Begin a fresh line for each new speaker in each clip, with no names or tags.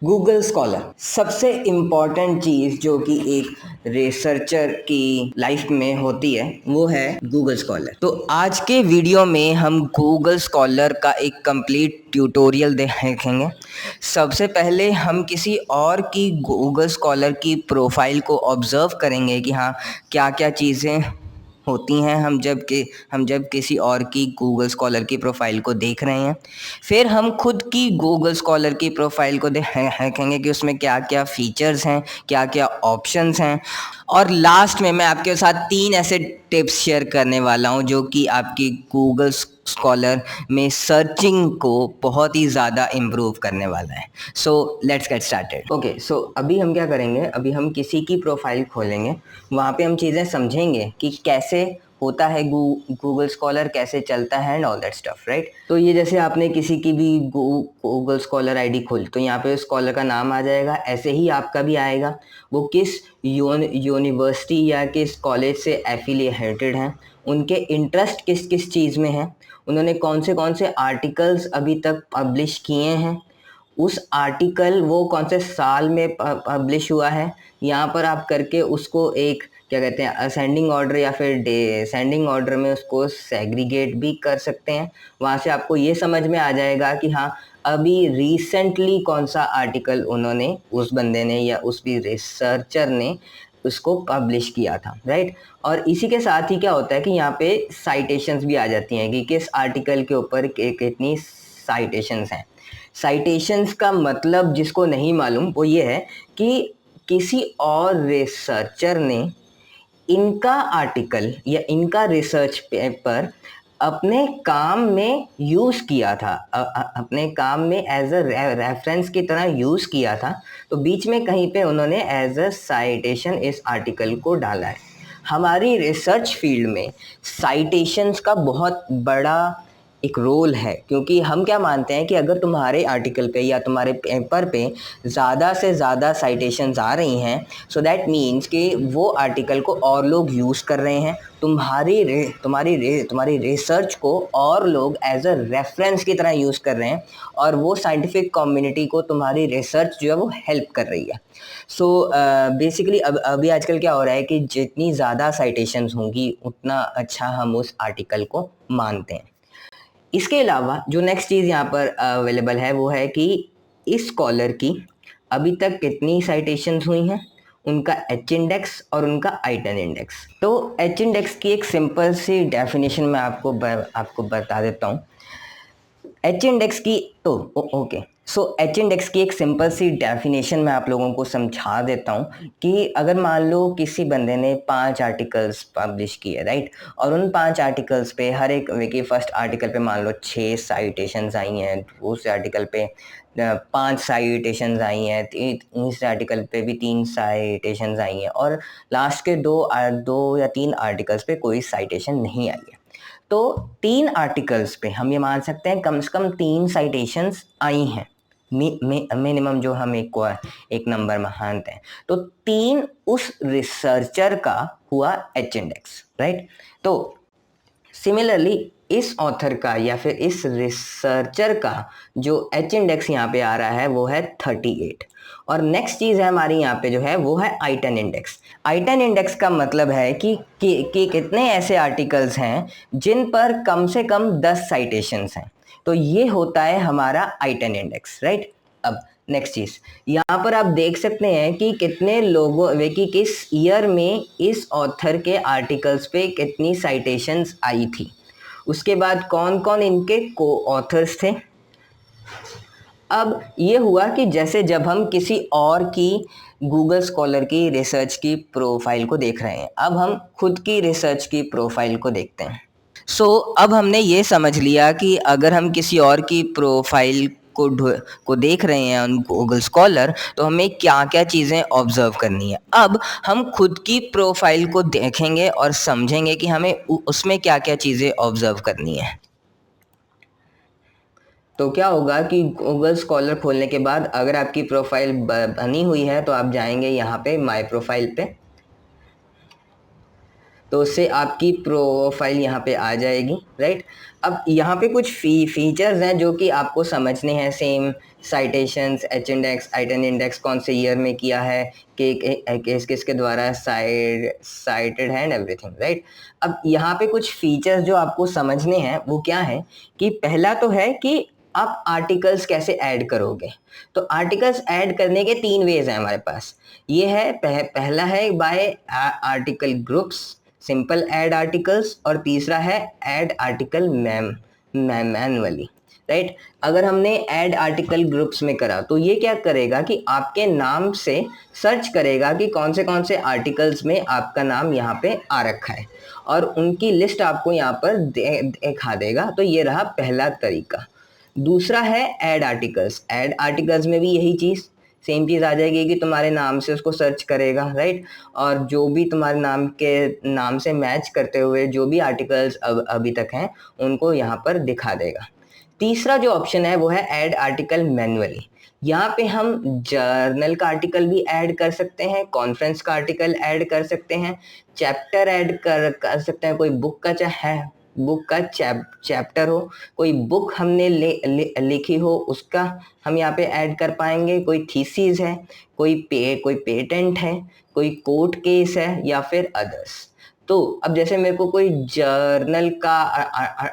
Google scholar सबसे important चीज़ जो कि एक रिसर्चर की लाइफ में होती है वो है गूगल स्कॉलर। तो आज के वीडियो में हम गूगल स्कॉलर का एक कंप्लीट ट्यूटोरियल देखेंगे। सबसे पहले हम किसी और की गूगल स्कॉलर की प्रोफाइल को ऑब्ज़र्व करेंगे कि हाँ क्या क्या चीज़ें होती हैं हम जब किसी और की गूगल स्कॉलर की प्रोफाइल को देख रहे हैं। फिर हम खुद की गूगल स्कॉलर की प्रोफाइल को देखेंगे कि उसमें क्या क्या फीचर्स हैं, क्या क्या ऑप्शंस हैं। और लास्ट में मैं आपके साथ 3 ऐसे टिप्स शेयर करने वाला हूं जो कि आपकी गूगल स्कॉलर में सर्चिंग को बहुत ही ज़्यादा इम्प्रूव करने वाला है। So let's get started. Okay, so अभी हम क्या करेंगे, अभी हम किसी की प्रोफाइल खोलेंगे, वहाँ पे हम चीज़ें समझेंगे कि कैसे होता है गूगल स्कॉलर, कैसे चलता है and all that stuff, right. तो ये जैसे आपने किसी की भी गूगल स्कॉलर आईडी खोली तो यहाँ पे स्कॉलर का नाम आ जाएगा, ऐसे ही आपका भी आएगा। वो किस यूनिवर्सिटी या किस कॉलेज से एफिलिएटेड हैं, उनके इंटरेस्ट किस किस चीज़ में है, उन्होंने कौन से आर्टिकल्स अभी तक पब्लिश किए हैं, उस आर्टिकल वो कौन से साल में पब्लिश हुआ है। यहाँ पर आप करके उसको एक क्या कहते हैं असेंडिंग ऑर्डर या फिर डिसेंडिंग ऑर्डर में उसको सेग्रीगेट भी कर सकते हैं। वहाँ से आपको ये समझ में आ जाएगा कि हाँ अभी रिसेंटली कौन सा आर्टिकल उन्होंने, उस बंदे ने या उस भी रिसर्चर ने उसको पब्लिश किया था, राइट। और इसी के साथ ही क्या होता है कि यहाँ पे साइटेशंस भी आ जाती हैं कि किस आर्टिकल के ऊपर कितनी साइटेशंस हैं। साइटेशंस का मतलब जिसको नहीं मालूम वो ये है कि किसी और रिसर्चर ने इनका आर्टिकल या इनका रिसर्च पेपर अपने काम में यूज़ किया था, अपने काम में एज अ रेफरेंस की तरह यूज़ किया था। तो बीच में कहीं पे उन्होंने एज अ साइटेशन इस आर्टिकल को डाला है। हमारी रिसर्च फील्ड में साइटेशंस का बहुत बड़ा एक रोल है, क्योंकि हम क्या मानते हैं कि अगर तुम्हारे आर्टिकल पे या तुम्हारे पेपर पे ज़्यादा से ज़्यादा साइटेशंस आ रही हैं, सो दैट मीन्स कि वो आर्टिकल को और लोग यूज़ कर रहे हैं, तुम्हारी रिसर्च को और लोग एज अ रेफरेंस की तरह यूज़ कर रहे हैं, और वो साइंटिफिक कम्युनिटी को तुम्हारी रिसर्च जो है वो हेल्प कर रही है। सो बेसिकली अभी आजकल क्या हो रहा है कि जितनी ज़्यादा साइटेशंस होंगी उतना अच्छा हम उस आर्टिकल को मानते हैं। इसके अलावा जो नेक्स्ट चीज़ यहाँ पर अवेलेबल है वो है कि इस स्कॉलर की अभी तक कितनी साइटेशंस हुई हैं, उनका एच इंडेक्स और उनका आई10 इंडेक्स। तो एच इंडेक्स की एक सिंपल सी डेफिनेशन मैं आपको बता देता हूँ। एच इंडेक्स की तो ओके, सो एच इंडेक्स की एक सिंपल सी डेफिनेशन मैं आप लोगों को समझा देता हूँ कि अगर मान लो किसी बंदे ने 5 आर्टिकल्स पब्लिश किए, राइट, और उन 5 आर्टिकल्स पे हर एक की फर्स्ट आर्टिकल पे मान लो 6 साइटेशंस आई हैं, दूसरे आर्टिकल पे 5 साइटेशंस आई हैं, तीसरे आर्टिकल पे भी 3 साइटेशंस आई हैं, और लास्ट के दो या 3 आर्टिकल्स पे कोई साइटेशन नहीं आई है। तो 3 आर्टिकल्स पे हम ये मान सकते हैं कम से कम 3 साइटेशंस आई हैं, मिनिमम जो हम एक नंबर मानते हैं। तो 3 उस रिसर्चर का हुआ एच इंडेक्स, राइट। तो सिमिलरली इस ऑथर का या फिर इस रिसर्चर का जो एच इंडेक्स यहाँ पे आ रहा है वो है 38। और नेक्स्ट चीज़ है हमारी यहाँ पे जो है वो है आई10 इंडेक्स। आई10 इंडेक्स का मतलब है कि कितने ऐसे आर्टिकल्स हैं जिन पर कम से कम 10 साइटेशंस हैं। तो ये होता है हमारा आई10 इंडेक्स, राइट। अब नेक्स्ट चीज़ यहाँ पर आप देख सकते हैं कि कितने लोगों कि किस ईयर में इस ऑथर के आर्टिकल्स पे कितनी साइटेशंस आई थी, उसके बाद कौन कौन इनके को ऑथर्स थे। अब ये हुआ कि जैसे जब हम किसी और की गूगल स्कॉलर की रिसर्च की प्रोफाइल को देख रहे हैं, अब हम खुद की रिसर्च की प्रोफाइल को देखते हैं। अब हमने ये समझ लिया कि अगर हम किसी और की प्रोफाइल को देख रहे हैं ऑन गूगल स्कॉलर तो हमें क्या क्या चीज़ें ऑब्जर्व करनी है। अब हम खुद की प्रोफाइल को देखेंगे और समझेंगे कि हमें उसमें क्या क्या चीज़ें ऑब्जर्व करनी है। तो क्या होगा कि गूगल स्कॉलर खोलने के बाद अगर आपकी प्रोफाइल बनी हुई है तो आप जाएंगे यहाँ पे माय प्रोफाइल पे। तो उससे आपकी प्रोफाइल यहाँ पे आ जाएगी, राइट। अब यहाँ पे कुछ फीचर्स हैं जो कि आपको समझने हैं। Same citations, H index, आइटन index कौन से ईयर में किया है, किस किसके द्वारा साइटेड है एंड एवरीथिंग, राइट। अब यहाँ पे कुछ फीचर्स जो आपको समझने हैं वो क्या है कि पहला तो है कि आप आर्टिकल्स कैसे ऐड करोगे। तो आर्टिकल्स ऐड करने के 3 वेज हैं हमारे पास। ये है पहला है bye article groups, simple add articles, और तीसरा है ऐड आर्टिकल मैनुअली, राइट। अगर हमने ऐड आर्टिकल ग्रुप्स में करा तो ये क्या करेगा कि आपके नाम से सर्च करेगा कि कौन से आर्टिकल्स में आपका नाम यहाँ पे आ रखा है, और उनकी लिस्ट आपको यहाँ पर दिखा देगा। तो ये रहा पहला तरीका। दूसरा है ऐड आर्टिकल्स। ऐड आर्टिकल्स में भी यही चीज़, सेम चीज़ आ जाएगी कि तुम्हारे नाम से उसको सर्च करेगा, राइट। और जो भी तुम्हारे नाम से मैच करते हुए जो भी आर्टिकल्स अभी तक हैं उनको यहाँ पर दिखा देगा। तीसरा जो ऑप्शन है वो है ऐड आर्टिकल मैनुअली। यहाँ पे हम जर्नल का आर्टिकल भी ऐड कर सकते हैं, कॉन्फ्रेंस का आर्टिकल ऐड कर सकते हैं, चैप्टर ऐड कर सकते हैं, कोई बुक का चैप्टर हो, कोई बुक हमने लिखी हो उसका हम यहाँ पे ऐड कर पाएंगे, कोई थीसिस है, कोई पेटेंट है, कोई कोर्ट केस है, या फिर अदर्स। तो अब जैसे मेरे को कोई जर्नल का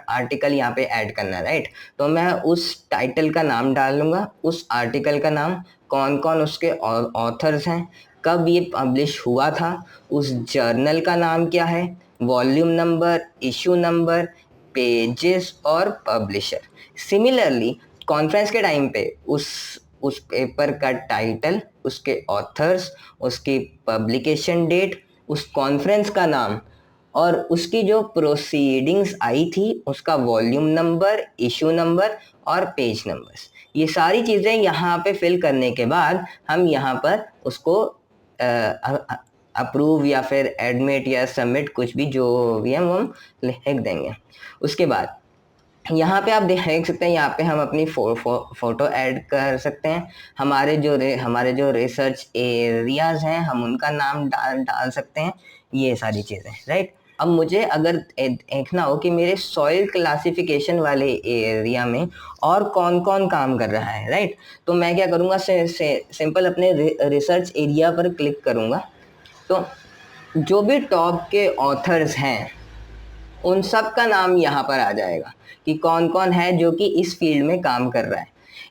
आर्टिकल यहाँ पे ऐड करना है, राइट। तो मैं उस टाइटल का नाम डालूंगा, उस आर्टिकल का नाम, कौन कौन उसके ऑथर्स हैं, कब ये पब्लिश हुआ था, उस जर्नल का नाम क्या है, volume number, issue number, pages और पब्लिशर। सिमिलरली कॉन्फ्रेंस के टाइम पे उस पेपर का टाइटल, उसके ऑथर्स, उसकी पब्लिकेशन डेट, उस कॉन्फ्रेंस का नाम, और उसकी जो प्रोसीडिंग्स आई थी उसका वॉल्यूम नंबर, इशू नंबर और पेज नंबर्स। ये सारी चीज़ें यहाँ पे फिल करने के बाद हम यहाँ पर उसको अप्रूव या फिर एडमिट या सबमिट, कुछ भी जो भी है वो हम लिख देंगे। उसके बाद यहाँ पे आप देख सकते हैं, यहाँ पे हम अपनी फोटो ऐड कर सकते हैं। हमारे जो रिसर्च एरियाज हैं हम उनका नाम डाल सकते हैं, ये सारी चीज़ें, राइट। अब मुझे अगर देखना हो कि मेरे सॉइल क्लासिफिकेशन वाले एरिया में और कौन कौन काम कर रहा है, राइट, तो मैं क्या करूँगा, सिंपल अपने रिसर्च एरिया पर क्लिक करूँगा। तो जो भी टॉप के ऑथर्स हैं उन सब का नाम यहाँ पर आ जाएगा कि कौन कौन है जो कि इस फील्ड में काम कर रहा है।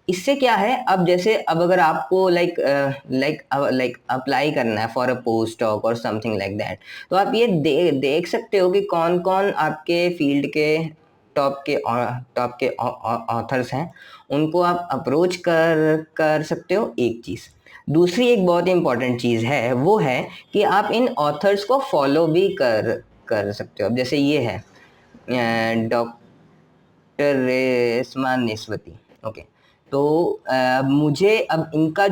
इससे क्या है, अब अगर आपको लाइक अप्लाई करना है फॉर अ पोस्ट डॉक और समथिंग लाइक दैट, तो आप ये देख सकते हो कि कौन कौन आपके फील्ड के टॉप के ऑथर्स हैं, उनको आप अप्रोच कर सकते हो, एक चीज़। दूसरी एक बहुत ही इंपॉर्टेंट चीज़ है वो है कि आप इन ऑथर्स को फॉलो भी कर सकते हो। अब जैसे ये है डॉक्टर रेशमा निस्वती, ओके। तो मुझे अब इनका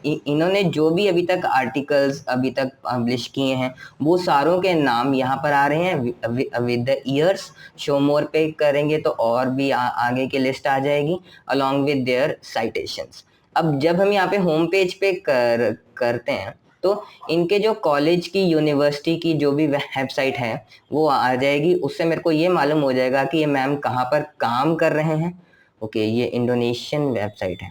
इन्होंने जो भी अभी तक आर्टिकल्स अभी तक पब्लिश किए हैं वो सारों के नाम यहाँ पर आ रहे हैं विद द ईयर्स। शो मोर पे करेंगे तो और भी आगे की लिस्ट आ जाएगी अलॉन्ग विद देयर साइटेशंस। अब जब हम यहाँ पे होम पेज पे करते हैं तो इनके जो कॉलेज की, यूनिवर्सिटी की जो भी वेबसाइट है वो आ जाएगी। उससे मेरे को ये मालूम हो जाएगा कि ये मैम कहाँ पर काम कर रहे हैं। ओके, ये इंडोनेशियन वेबसाइट है,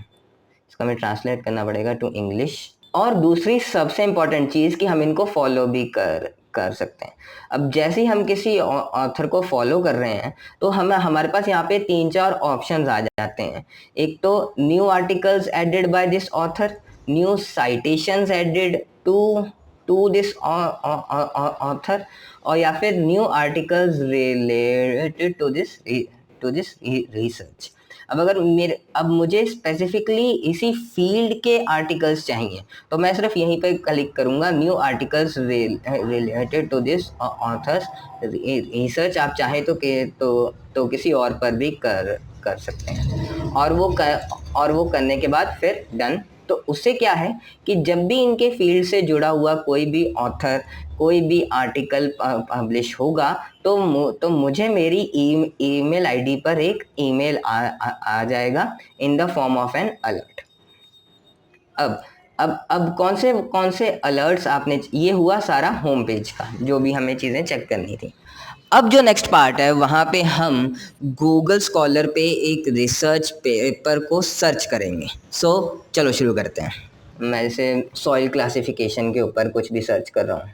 इसका हमें ट्रांसलेट करना पड़ेगा टू इंग्लिश। और दूसरी सबसे इम्पॉर्टेंट चीज़ कि हम इनको फॉलो भी कर सकते हैं। अब जैसे ही हम किसी ऑथर को फॉलो कर रहे हैं तो हमारे पास यहाँ पे 3-4 ऑप्शंस आ जाते हैं। एक तो new articles added by this author, new citations added to this author, और या फिर new articles related to this research. अब मुझे स्पेसिफिकली इसी फील्ड के आर्टिकल्स चाहिए तो मैं सिर्फ यहीं पे क्लिक करूंगा, new articles related to this author's research. आप चाहे तो किसी और पर भी कर सकते हैं, और वो करने के बाद फिर डन। तो उससे क्या है कि जब भी इनके फील्ड से जुड़ा हुआ कोई भी ऑथर, कोई भी आर्टिकल पब्लिश होगा तो मुझे मेरी ईमेल आईडी पर एक ईमेल आ जाएगा in the form of N alert. अब अब कौन से अलर्ट्स आपने, ये हुआ सारा होम पेज का जो भी हमें चीज़ें चेक करनी थी। अब जो नेक्स्ट पार्ट है वहाँ पे हम गूगल स्कॉलर पे एक रिसर्च पेपर को सर्च करेंगे। सो चलो शुरू करते हैं। मैं जैसे सॉइल क्लासिफिकेशन के ऊपर कुछ भी सर्च कर रहा हूँ,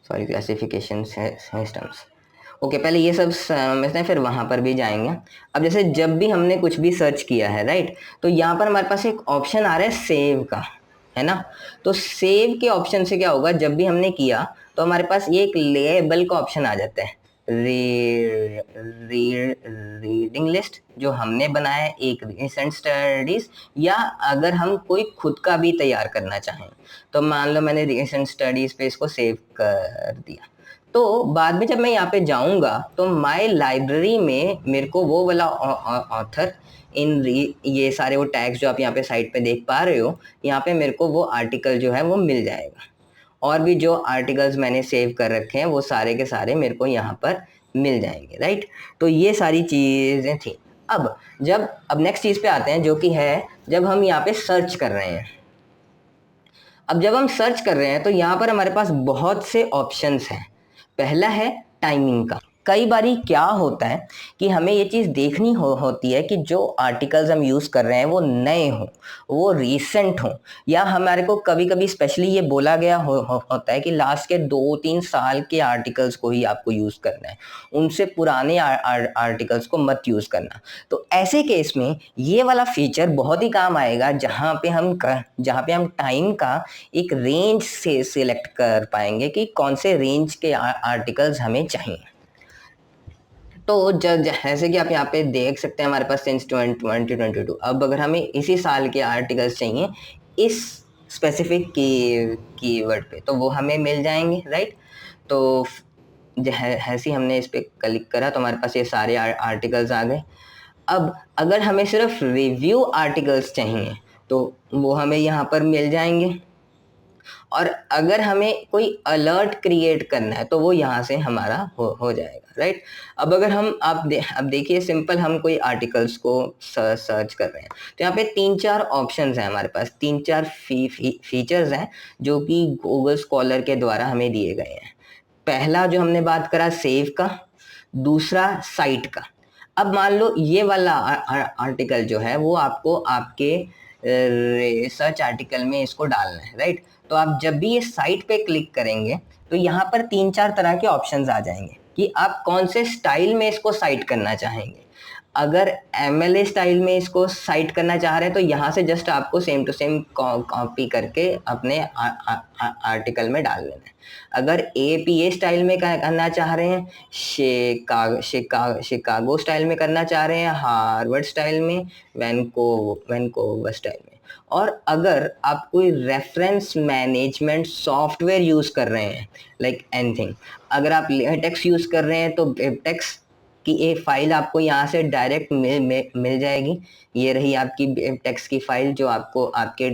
सॉइल क्लासिफिकेशन सिस्टम्स। ओके, पहले ये सब समझते हैं, फिर वहाँ पर भी जाएंगे। अब जैसे जब भी हमने कुछ भी सर्च किया है, राइट, तो यहाँ पर हमारे पास एक ऑप्शन आ रहा है सेव का, है ना। तो सेव के ऑप्शन से क्या होगा, जब भी हमने किया तो हमारे पास ये एक लेबल का ऑप्शन आ जाता है, रीडिंग लिस्ट जो हमने बनाया है, एक रिसेंट स्टडीज, या अगर हम कोई खुद का भी तैयार करना चाहें तो मान लो मैंने रिसेंट स्टडीज पे इसको सेव कर दिया। तो बाद में जब मैं यहाँ पे जाऊंगा तो माय लाइब्रेरी में मेरे को वो वाला ऑथर इन ये सारे वो टैग्स जो आप यहाँ पे साइट पे देख पा रहे हो, यहाँ पे मेरे को वो आर्टिकल जो है वो मिल जाएगा। और भी जो आर्टिकल्स मैंने सेव कर रखे हैं वो सारे के सारे मेरे को यहाँ पर मिल जाएंगे, राइट। तो ये सारी चीज़ें थी। अब नेक्स्ट चीज़ पे आते हैं, जो कि है जब हम यहाँ पे सर्च कर रहे हैं। अब जब हम सर्च कर रहे हैं तो यहाँ पर हमारे पास बहुत से ऑप्शंस हैं। पहला है टाइमिंग का। कई बारी क्या होता है कि हमें ये चीज़ देखनी होती है कि जो आर्टिकल्स हम यूज़ कर रहे हैं वो नए हों, वो रीसेंट हों, या हमारे को कभी कभी स्पेशली ये बोला गया होता है कि लास्ट के 2-3 साल के आर्टिकल्स को ही आपको यूज़ करना है, उनसे पुराने आर्टिकल्स को मत यूज़ करना। तो ऐसे केस में ये वाला फीचर बहुत ही काम आएगा, जहाँ पे हम टाइम का एक रेंज से सिलेक्ट कर पाएंगे कि कौन से रेंज के आर्टिकल्स हमें चाहिए। तो जैसे कि आप यहाँ पे देख सकते हैं हमारे पास सिंस 2022। अब अगर हमें इसी साल के आर्टिकल्स चाहिए इस स्पेसिफिक कीवर्ड पे तो वो हमें मिल जाएंगे, राइट। तो जैसे हमने इस पे क्लिक करा तो हमारे पास ये सारे आर्टिकल्स आ गए। अब अगर हमें सिर्फ रिव्यू आर्टिकल्स चाहिए तो वो हमें यहाँ पर मिल जाएंगे। और अगर हमें कोई अलर्ट क्रिएट करना है तो वो यहाँ से हमारा हो जाएगा, राइट। अब अगर हम अब देखिए सिंपल, हम कोई आर्टिकल्स को सर्च कर रहे हैं तो यहाँ पे 3-4 ऑप्शंस हैं हमारे पास, 3-4 फीचर्स हैं जो कि गूगल स्कॉलर के द्वारा हमें दिए गए हैं। पहला जो हमने बात करा सेव का, दूसरा साइट का। अब मान लो ये वाला आर्टिकल जो है वो आपको आपके रिसर्च आर्टिकल में इसको डालना है, राइट। तो आप जब भी ये साइट पे क्लिक करेंगे तो यहाँ पर 3-4 तरह के ऑप्शंस आ जाएंगे कि आप कौन से स्टाइल में इसको साइट करना चाहेंगे। अगर MLA स्टाइल में इसको साइट करना चाह रहे हैं तो यहाँ से जस्ट आपको सेम टू सेम कॉपी करके अपने आर्टिकल में डाल लेना है। अगर APA स्टाइल में करना चाह रहे हैं, शिकागो स्टाइल में करना चाह रहे हैं, हार्वर्ड स्टाइल में, वैनकोवर स्टाइल में। और अगर आप कोई रेफरेंस मैनेजमेंट सॉफ्टवेयर यूज़ कर रहे हैं लाइक एनीथिंग, अगर आप लेटेक्स यूज़ कर रहे हैं तो लेटेक्स की एक फाइल आपको यहाँ से डायरेक्ट मिल जाएगी। ये रही आपकी टेक्स्ट की फाइल जो आपको आपके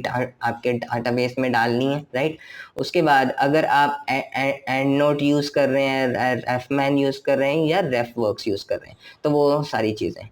डाटाबेस में डालनी है, राइट। उसके बाद अगर आप एंड नोट यूज़ कर रहे हैं, रेफमैन यूज़ कर रहे हैं या रेफवर्क्स यूज़ कर रहे हैं तो वो सारी चीज़ें।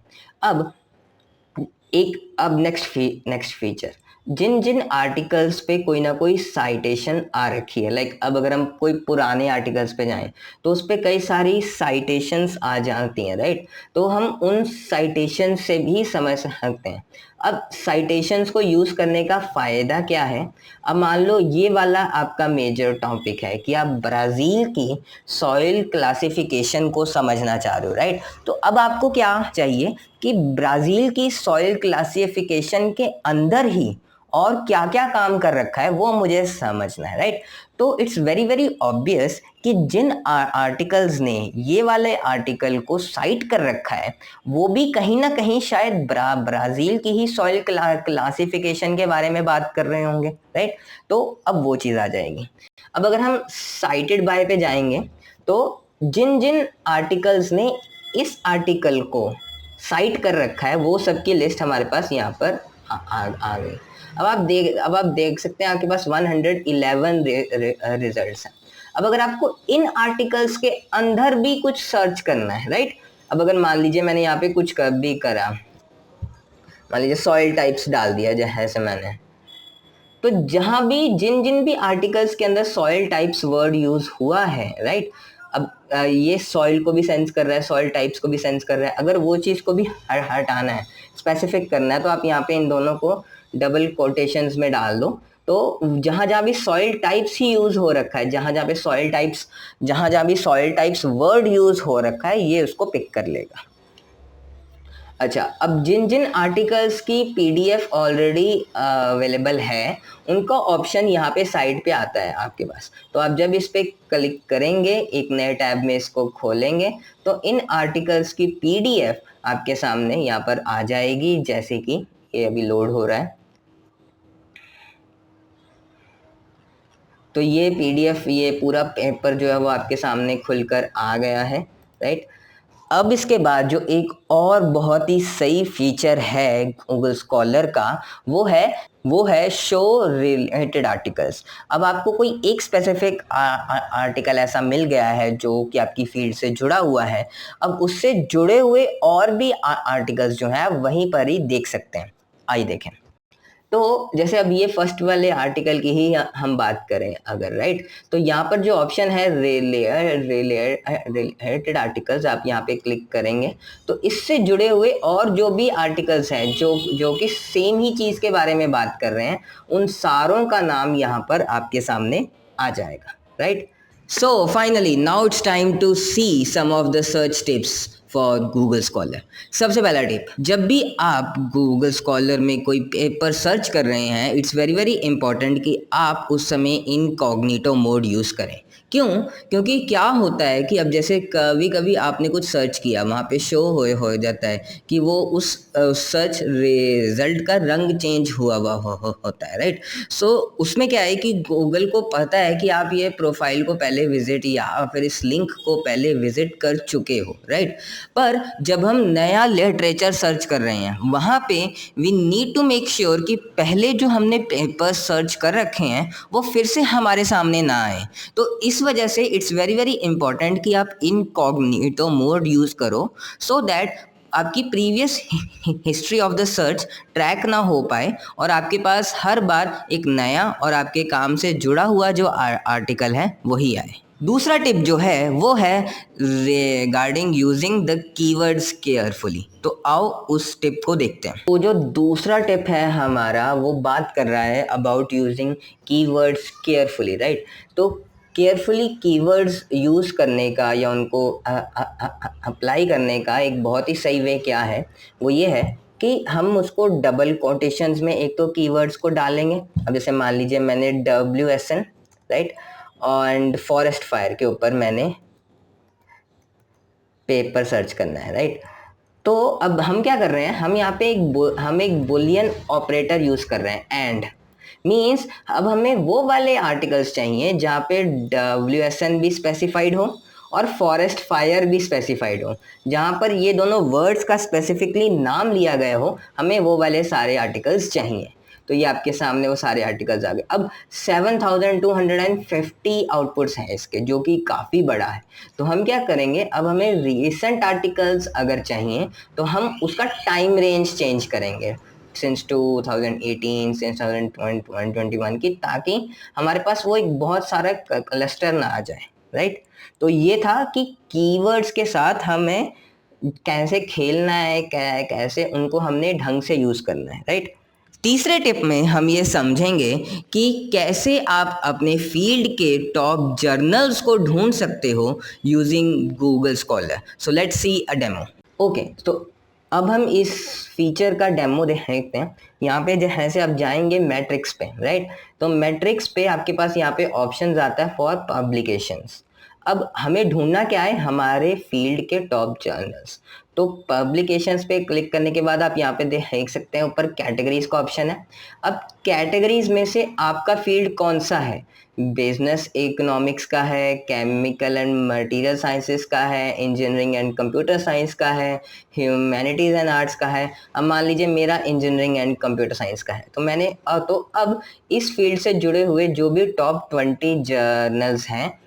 अब नेक्स्ट फीचर, जिन जिन आर्टिकल्स पे कोई ना कोई साइटेशन आ रखी है, लाइक अब अगर हम कोई पुराने आर्टिकल्स पे जाएं तो उस पे कई सारी साइटेशंस आ जाती हैं, राइट। तो हम उन साइटेशन से भी समझ सकते हैं। अब साइटेशंस को यूज़ करने का फ़ायदा क्या है। अब मान लो ये वाला आपका मेजर टॉपिक है कि आप ब्राज़ील की सॉइल क्लासिफिकेशन को समझना चाह रहे हो, राइट। तो अब आपको क्या चाहिए कि ब्राज़ील की सॉइल क्लासिफिकेशन के अंदर ही और क्या क्या काम कर रखा है वो मुझे समझना है, राइट। तो इट्स वेरी वेरी ऑब्वियस कि जिन आर्टिकल्स ने ये वाले आर्टिकल को साइट कर रखा है वो भी कहीं ना कहीं शायद ब्राज़ील की ही सॉइल क्लासिफिकेशन के बारे में बात कर रहे होंगे, राइट। तो अब वो चीज़ आ जाएगी। अब अगर हम साइटेड बाय पे जाएंगे तो जिन जिन आर्टिकल्स ने इस आर्टिकल को साइट कर रखा है वो सबकी लिस्ट हमारे पास यहाँ पर आ गई। अब आप देख सकते हैं आपके पास 111 रिजल्ट्स हैं। अब अगर आपको इन आर्टिकल्स के अंदर भी कुछ सर्च करना है, राइट। अब अगर मान लीजिए मैंने यहाँ पे कुछ भी करा, मान लीजिए सॉइल टाइप्स डाल दिया जैसे मैंने, तो जहां भी जिन जिन भी आर्टिकल्स के अंदर सॉइल टाइप्स वर्ड यूज हुआ है, राइट, अब ये सॉइल को भी सेंस कर रहा है, सॉइल टाइप्स को भी सेंस कर रहा है, अगर वो चीज़ को भी हटाना है, स्पेसिफिक करना है, तो आप यहाँ पे इन दोनों को डबल कोटेशंस में डाल दो। तो जहां जहां भी सॉइल टाइप्स ही यूज हो रखा है, जहां जहां भी सॉइल टाइप्स वर्ड यूज हो रखा है, ये उसको पिक कर लेगा। अच्छा, अब जिन जिन आर्टिकल्स की पीडीएफ ऑलरेडी अवेलेबल है, उनका ऑप्शन यहाँ पे साइड पे आता है आपके पास। तो आप जब इस पे क्लिक करेंगे, एक नए टैब में इसको खोलेंगे, तो इन आर्टिकल्स की पीडीएफ आपके सामने यहाँ पर आ जाएगी, जैसे कि ये अभी लोड हो रहा है। तो ये पीडीएफ, ये पूरा पेपर जो है वो आपके सामने खुलकर आ गया है, राइट। अब इसके बाद जो एक और बहुत ही सही फीचर है गूगल स्कॉलर का, वो है शो रिलेटेड आर्टिकल्स। अब आपको कोई एक स्पेसिफिक आर्टिकल ऐसा मिल गया है जो कि आपकी फील्ड से जुड़ा हुआ है, अब उससे जुड़े हुए और भी आर्टिकल्स जो हैं वहीं पर ही देख सकते हैं। आइए देखें। तो जैसे अब ये फर्स्ट वाले आर्टिकल की ही हम बात करें अगर, राइट, तो यहाँ पर जो ऑप्शन है रिलेटेड आर्टिकल्स, आप यहाँ पे क्लिक करेंगे तो इससे जुड़े हुए और जो भी आर्टिकल्स हैं जो कि सेम ही चीज़ के बारे में बात कर रहे हैं, उन सारों का नाम यहाँ पर आपके सामने आ जाएगा, right. So finally, now it's time to see some of the search tips for Google Scholar. सबसे पहला टिप, जब भी आप Google Scholar में कोई पेपर सर्च कर रहे हैं, इट्स वेरी वेरी इंपॉर्टेंट कि आप उस समय इनकॉग्निटो मोड यूज़ करें। क्यों? क्योंकि क्या होता है कि अब जैसे कभी कभी आपने कुछ सर्च किया, वहाँ पे शो हो जाता है कि वो उस सर्च रिजल्ट का रंग चेंज हुआ होता है, राइट। सो उसमें क्या है कि गूगल को पता है कि आप ये प्रोफाइल को पहले विजिट या फिर इस लिंक को पहले विजिट कर चुके हो, राइट। पर जब हम नया लिटरेचर सर्च कर रहे हैं, वहाँ पे we need to make sure कि पहले जो हमने पेपर सर्च कर रखे हैं वो फिर से हमारे सामने ना आए। तो इस वजह से इट्स वेरी वेरी इंपॉर्टेंट कि आप इनकॉग्निटो मोड यूज़ करो, सो दैट आपकी previous history of the search track ना हो पाए और आपके पास हर बार एक नया और आपके काम से जुड़ा हुआ जो आर्टिकल है वही आए। दूसरा टिप जो है वो है regarding using the keywords carefully. तो आओ उस टिप को देखते हैं। तो जो दूसरा टिप है हमारा, वो बात कर रहा है about using keywords carefully, right. तो केयरफुली कीवर्ड्स यूज़ करने का या उनको अप्लाई करने का एक बहुत ही सही वे क्या है, वो ये है कि हम उसको डबल कोटेशंस में एक तो कीवर्ड्स को डालेंगे। अब जैसे मान लीजिए मैंने WSN, right, and forest fire के ऊपर मैंने पेपर सर्च करना है, राइट। तो अब हम क्या कर रहे हैं, हम यहाँ पे हम एक बुलियन ऑपरेटर यूज़ कर रहे हैं, एंड मीन्स अब हमें वो वाले आर्टिकल्स चाहिए जहाँ पे WSN भी स्पेसिफाइड हो और फॉरेस्ट फायर भी स्पेसिफाइड हो, जहाँ पर ये दोनों वर्ड्स का स्पेसिफिकली नाम लिया गया हो, हमें वो वाले सारे आर्टिकल्स चाहिए। तो ये आपके सामने वो सारे आर्टिकल्स आ गए। अब 7250 आउटपुट्स हैं इसके, जो कि काफ़ी बड़ा है। तो हम क्या करेंगे, अब हमें रीसेंट आर्टिकल्स अगर चाहिए तो हम उसका टाइम रेंज चेंज करेंगे सिंस 2018 सिंस 2021 की, ताकि हमारे पास वो एक बहुत सारा क्लस्टर ना आ जाए, राइट। तो ये था कि कीवर्ड्स के साथ हमें कैसे खेलना है, कैसे उनको हमने ढंग से यूज़ करना है, राइट। तीसरे टिप में हम ये समझेंगे कि कैसे आप अपने फील्ड के टॉप जर्नल्स को ढूंढ सकते हो using Google scholar. So let's see a demo. Okay, तो अब हम इस फीचर का डेमो देखते हैं। यहाँ पे जैसे आप जाएंगे मैट्रिक्स पे, राइट, तो मैट्रिक्स पे आपके पास यहाँ पे ऑप्शंस आता है फॉर पब्लिकेशंस। अब हमें ढूंढना क्या है, हमारे फील्ड के टॉप जर्नल्स। तो पब्लिकेशंस पे क्लिक करने के बाद आप यहाँ पे देख सकते हैं ऊपर कैटेगरीज का ऑप्शन है। अब कैटेगरीज में से आपका फील्ड कौन सा है, बिजनेस इकोनॉमिक्स का है, केमिकल एंड मटेरियल साइंसेस का है, इंजीनियरिंग एंड कंप्यूटर साइंस का है, ह्यूमैनिटीज़ एंड आर्ट्स का है। अब मान लीजिए मेरा इंजीनियरिंग एंड कंप्यूटर साइंस का है, तो मैंने तो अब इस फील्ड से जुड़े हुए जो भी टॉप 20 जर्नल्स हैं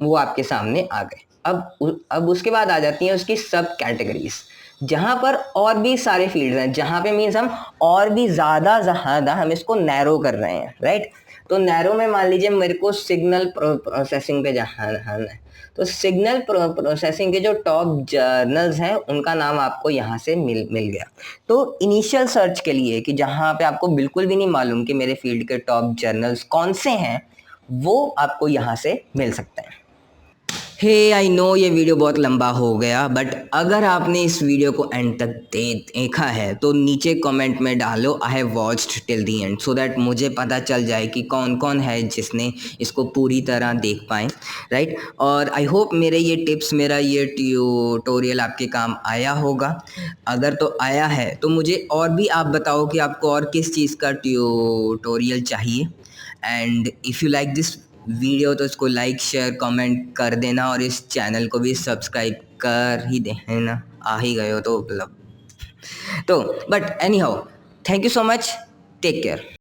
वो आपके सामने आ गए। अब उसके बाद आ जाती हैं उसकी सब कैटेगरीज। जहाँ पर और भी सारे फील्ड्स हैं, जहाँ पे मीन्स हम और भी ज़्यादा हम इसको नैरो कर रहे हैं, राइट। तो नैरो में मान लीजिए मेरे को सिग्नल प्रोसेसिंग पे जाना है, तो सिग्नल प्रोसेसिंग के जो टॉप जर्नल्स हैं उनका नाम आपको यहाँ से मिल गया। तो इनिशियल सर्च के लिए कि जहाँ पे आपको बिल्कुल भी नहीं मालूम कि मेरे फील्ड के टॉप जर्नल्स कौन से हैं, वो आपको यहाँ से मिल सकते हैं। हे आई नो ये वीडियो बहुत लंबा हो गया, बट अगर आपने इस वीडियो को एंड तक देखा है तो नीचे कमेंट में डालो I have watched till the and, so that मुझे पता चल जाए कि कौन कौन है जिसने इसको पूरी तरह देख पाए, राइट। और आई होप मेरे ये टिप्स, मेरा ये ट्यूटोरियल आपके काम आया होगा। अगर तो आया है तो मुझे और भी आप बताओ कि आपको और किस चीज़ का ट्यूटोरियल चाहिए। And if you like this video तो इसको लाइक शेयर कमेंट कर देना, और इस चैनल को भी सब्सक्राइब कर ही देना, आ ही गए हो तो मतलब। तो but anyhow, thank you so much, take care.